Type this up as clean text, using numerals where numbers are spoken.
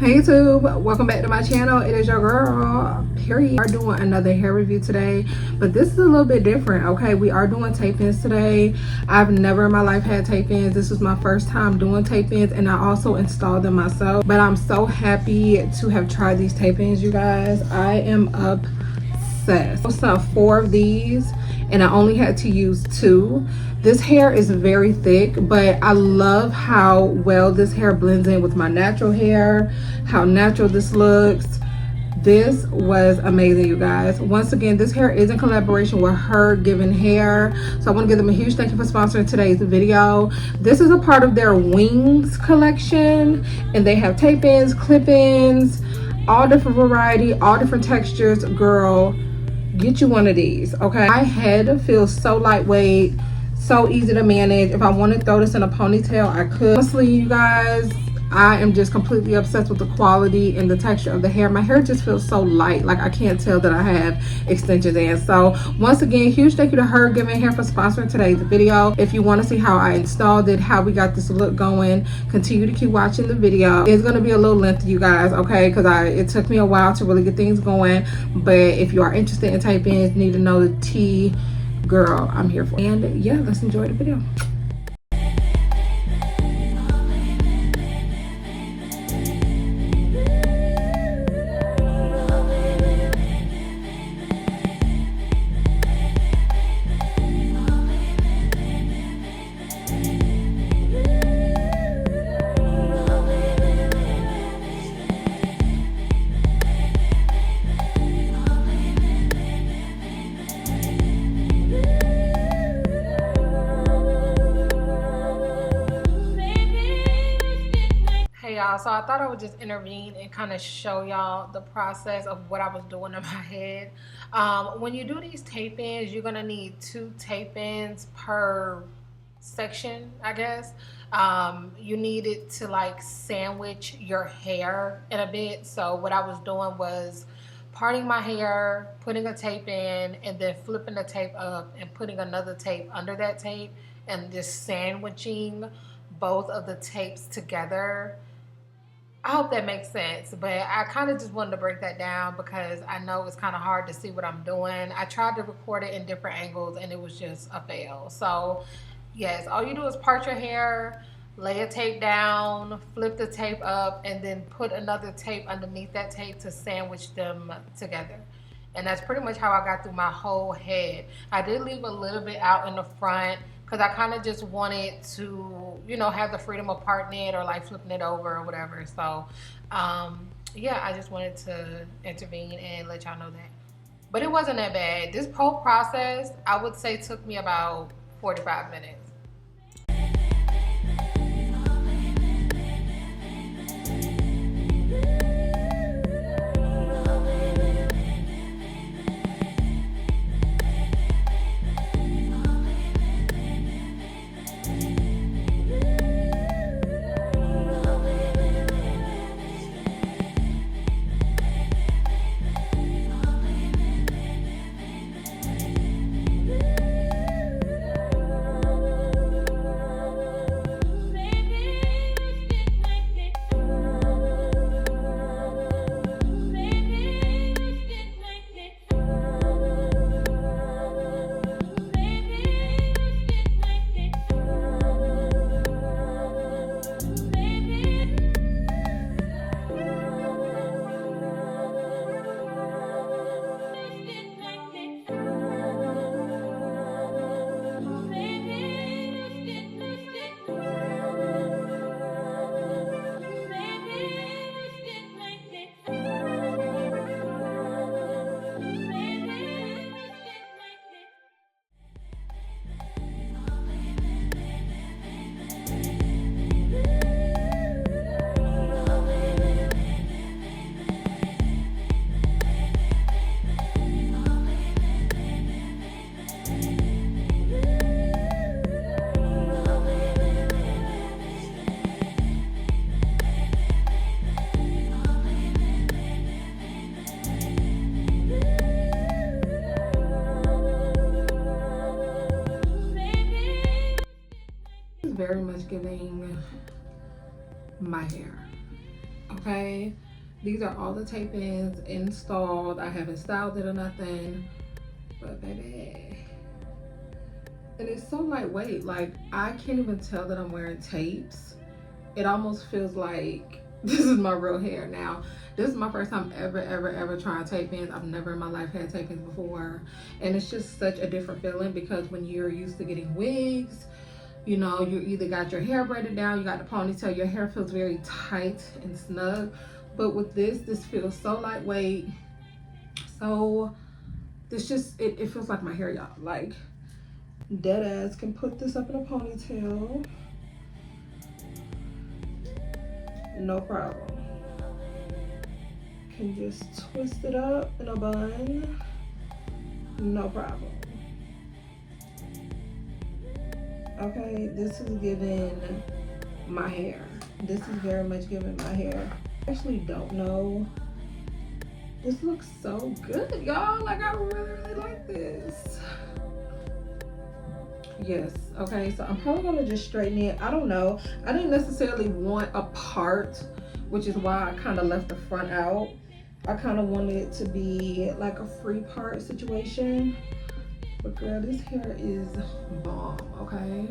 Hey YouTube, welcome back to my channel. It is your girl, period. We are doing another hair review today, but this is a little bit different, okay? We are doing tape-ins today. I've never in my life had tape-ins. This was my first time doing tape-ins, and I also installed them myself. But I'm so happy to have tried these tape-ins, you guys. I am obsessed. I saw 4 of these, and I only had to use 2. This hair is very thick, but I love how well this hair blends in with my natural hair, how natural this looks. This was amazing, you guys. Once again, this hair is in collaboration with Hergivenhair, so I want to give them a huge thank you for sponsoring today's video. This is a part of their Wings collection, and they have tape-ins, clip-ins, all different variety, all different textures. Girl, get you one of these, okay? My head feels so lightweight, so easy to manage. If I want to throw this in a ponytail, I could. Honestly, you guys, I am just completely obsessed with the quality and the texture of the hair. My hair just feels so light, like I can't tell that I have extensions in. So once again, huge thank you to Hergivenhair for sponsoring today's video. If you want to see how I installed it, how we got this look going, continue to keep watching the video. It's going to be a little lengthy, you guys, okay, because it took me a while to really get things going. But if you are interested in tape-ins, need to know the tea, girl, I'm here for it. And yeah, let's enjoy the video. So I thought I would just intervene and kind of show y'all the process of what I was doing in my head. When you do these tape-ins, you're gonna need 2 tape-ins per section, I guess. You need it to like sandwich your hair in a bit. So what I was doing was parting my hair, putting a tape in, and then flipping the tape up and putting another tape under that tape and just sandwiching both of the tapes together. I hope that makes sense, but I kind of just wanted to break that down because I know it's kind of hard to see what I'm doing. I tried to record it in different angles and it was just a fail. So yes, all you do is part your hair, lay a tape down, flip the tape up, and then put another tape underneath that tape to sandwich them together. And that's pretty much how I got through my whole head. I did leave a little bit out in the front because I kind of just wanted to, you know, have the freedom of parting it or like flipping it over or whatever. So, yeah, I just wanted to intervene and let y'all know that. But it wasn't that bad. This whole process, I would say, took me about 45 minutes. very much giving my hair. Okay, these are all the tape-ins installed. I haven't styled it or nothing, but baby, and it's so lightweight. Like, I can't even tell that I'm wearing tapes. It almost feels like this is my real hair. Now, this is my first time ever trying tape-ins. I've never in my life had tape-ins before, and it's just such a different feeling, because when you're used to getting wigs, you know, you either got your hair braided down, you got the ponytail, your hair feels very tight and snug. But with this feels so lightweight. So this just, it feels like my hair, y'all. Like, dead ass can put this up in a ponytail, no problem. Can just twist it up in a bun, no problem. Okay, this is giving my hair. This is very much giving my hair. I actually don't know. This looks so good, y'all. Like, I really like this. Yes, okay, so I'm probably gonna just straighten it. I don't know. I didn't necessarily want a part, which is why I kind of left the front out. I kind of wanted it to be like a free part situation. But girl, this hair is bomb, okay?